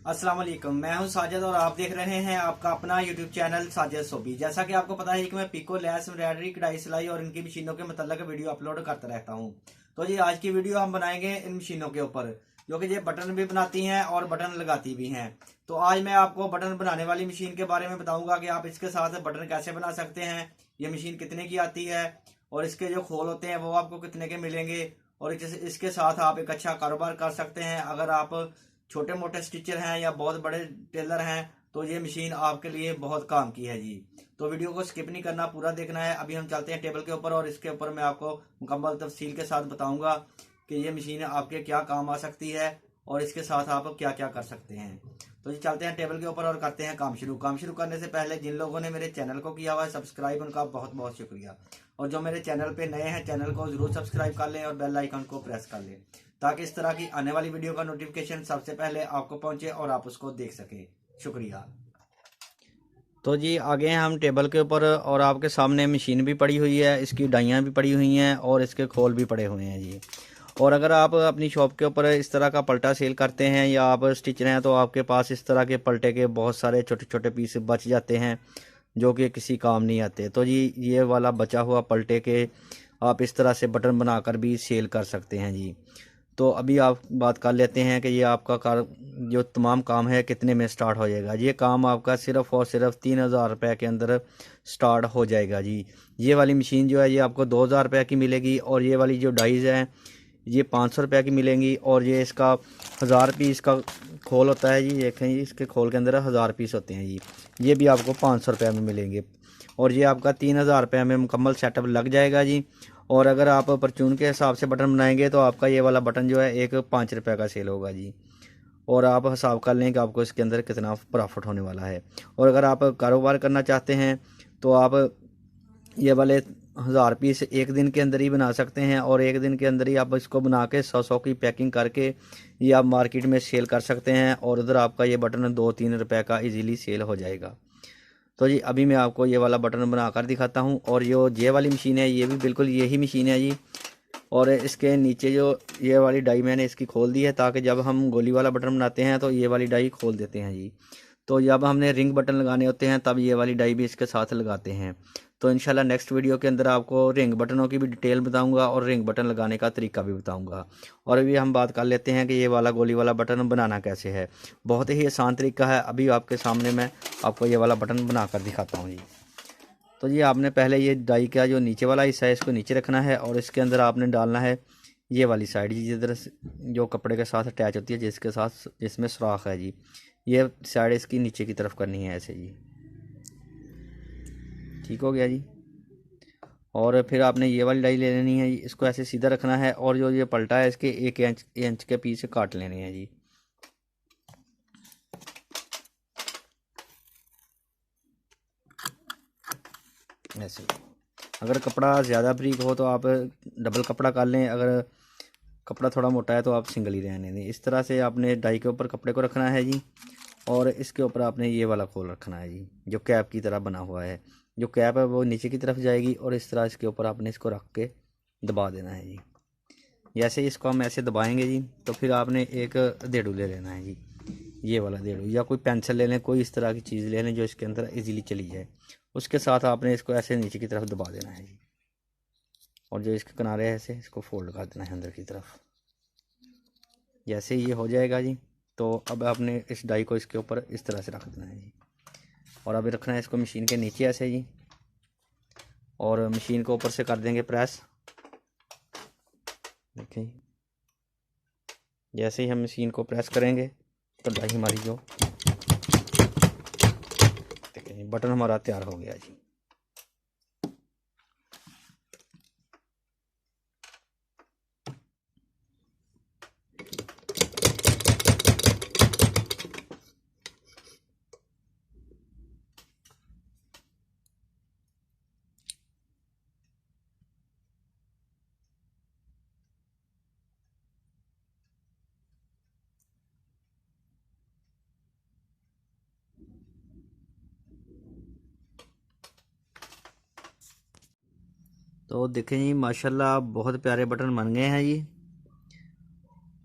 अस्सलाम वालेकुम, मैं हूं साजिद और आप देख रहे हैं आपका अपना यूट्यूब चैनल साजिद सोबी। जैसा कि आपको पता है कि मैं पिको, लैस, एम्ब्रॉयडरी, कढ़ाई, सिलाई और इनकी मशीनों के मतलब वीडियो अपलोड करता रहता हूं। तो जी आज की वीडियो हम बनाएंगे इन मशीनों के ऊपर, जो कि ये बटन भी बनाती हैं और बटन लगाती भी हैं। तो आज मैं आपको बटन बनाने वाली मशीन के बारे में बताऊंगा कि आप इसके साथ बटन कैसे बना सकते हैं, ये मशीन कितने की आती है और इसके जो खोल होते हैं वो आपको कितने के मिलेंगे, और इसके साथ आप एक अच्छा कारोबार कर सकते हैं। अगर आप छोटे मोटे स्टिचर हैं या बहुत बड़े टेलर हैं तो ये मशीन आपके लिए बहुत काम की है जी। तो वीडियो को स्किप नहीं करना, पूरा देखना है। अभी हम चलते हैं टेबल के ऊपर और इसके ऊपर मैं आपको मुकम्मल तफसील के साथ बताऊंगा कि ये मशीन आपके क्या काम आ सकती है और इसके साथ आप क्या क्या कर सकते हैं। तो जी चलते हैं टेबल के ऊपर और करते हैं काम शुरू करने से पहले जिन लोगों ने मेरे चैनल को किया हुआ है सब्सक्राइब, उनका बहुत बहुत शुक्रिया। और जो मेरे चैनल पे नए हैं चैनल को जरूर सब्सक्राइब कर लें और बेल आइकन को प्रेस कर लें, ताकि इस तरह की आने वाली वीडियो का नोटिफिकेशन सबसे पहले आपको पहुंचे और आप उसको देख सकें। शुक्रिया। तो जी आगे हैं हम टेबल के ऊपर और आपके सामने मशीन भी पड़ी हुई है, इसकी डाइयाँ भी पड़ी हुई हैं और इसके खोल भी पड़े हुए हैं जी। और अगर आप अपनी शॉप के ऊपर इस तरह का पलटा सेल करते हैं या आप स्टिचर हैं तो आपके पास इस तरह के पलटे के बहुत सारे छोटे छोटे पीस बच जाते हैं जो कि किसी काम नहीं आते। तो जी ये वाला बचा हुआ पलटे के आप इस तरह से बटन बनाकर भी सेल कर सकते हैं जी। तो अभी आप बात कर लेते हैं कि ये आपका कार जो तमाम काम है कितने में स्टार्ट हो जाएगा। ये काम आपका सिर्फ़ और सिर्फ 3,000 रुपये के अंदर स्टार्ट हो जाएगा जी। ये वाली मशीन जो है ये आपको 2,000 रुपये की मिलेगी और ये वाली जो डाइज़ हैं ये 500 रुपये की मिलेंगी। और ये इसका 1000 पीस का खोल होता है जी, देखें जी इसके खोल के अंदर 1000 पीस होते हैं जी। ये भी आपको 500 रुपये में मिलेंगे और ये आपका 3,000 रुपये में मुकम्मल सेटअप लग जाएगा जी। और अगर आप परचून के हिसाब से बटन बनाएंगे तो आपका ये वाला बटन जो है एक 5 रुपये का सेल होगा जी। और आप हिसाब कर लें कि आपको इसके अंदर कितना प्रॉफिट होने वाला है। और अगर आप कारोबार करना चाहते हैं तो आप ये वाले 1000 पीस एक दिन के अंदर ही बना सकते हैं और एक दिन के अंदर ही आप इसको बना के 100 की पैकिंग करके ये आप मार्केट में सेल कर सकते हैं और उधर आपका ये बटन 2-3 रुपये का इजीली सेल हो जाएगा। तो जी अभी मैं आपको ये वाला बटन बना कर दिखाता हूँ। और ये वाली मशीन है ये भी बिल्कुल यही मशीन है जी। और इसके नीचे जो ये वाली डाई मैंने इसकी खोल दी है ताकि जब हम गोली वाला बटन बनाते हैं तो ये वाली डाई खोल देते हैं जी। तो जब हमने रिंग बटन लगाने होते हैं तब ये वाली डाई भी इसके साथ लगाते हैं। तो इंशाल्लाह नेक्स्ट वीडियो के अंदर आपको रिंग बटनों की भी डिटेल बताऊंगा और रिंग बटन लगाने का तरीका भी बताऊंगा। और अभी हम बात कर लेते हैं कि ये वाला गोली वाला बटन बनाना कैसे है। बहुत ही आसान तरीका है, अभी आपके सामने मैं आपको ये वाला बटन बना कर दिखाता हूँ जी। तो जी आपने पहले ये डाई का जो नीचे वाला हिस्सा है इसको नीचे रखना है और इसके अंदर आपने डालना है ये वाली साइड जी, जिधर जो कपड़े के साथ अटैच होती है जिसके साथ जिसमें सुराख है जी, ये साइड इसकी नीचे की तरफ करनी है ऐसे जी। ठीक हो गया जी। और फिर आपने ये वाली डाई ले लेनी है जी, इसको ऐसे सीधा रखना है और जो ये पलटा है इसके 1 इंच के पीस काट लेने हैं जी। ऐसे अगर कपड़ा ज़्यादा बारीक हो तो आप डबल कपड़ा कर लें, अगर कपड़ा थोड़ा मोटा है तो आप सिंगल ही रहने दें। इस तरह से आपने डाई के ऊपर कपड़े को रखना है जी और इसके ऊपर आपने ये वाला खोल रखना है जी जो कैप की तरह बना हुआ है। जो कैप है वो नीचे की तरफ जाएगी और इस तरह इसके ऊपर आपने इसको रख के दबा देना है जी। जैसे ही इसको हम ऐसे दबाएंगे जी तो फिर आपने एक देड़ू ले लेना है जी, ये वाला देड़ू या कोई पेंसिल ले लें, कोई इस तरह की चीज़ ले लें जो इसके अंदर इजीली चली जाए। उसके साथ आपने इसको ऐसे नीचे की तरफ दबा देना है जी और जो इसके किनारे है ऐसे इसको फोल्ड कर देना है अंदर की तरफ। जैसे ही ये हो जाएगा जी तो अब आपने इस डाई को इसके ऊपर इस तरह से रख देना है जी और अभी रखना है इसको मशीन के नीचे ऐसे जी और मशीन को ऊपर से कर देंगे प्रेस। देखिए जैसे ही हम मशीन को प्रेस करेंगे तो डाई हमारी जो देखिए बटन हमारा तैयार हो गया जी। तो देखें जी माशाल्लाह बहुत प्यारे बटन बन गए हैं जी।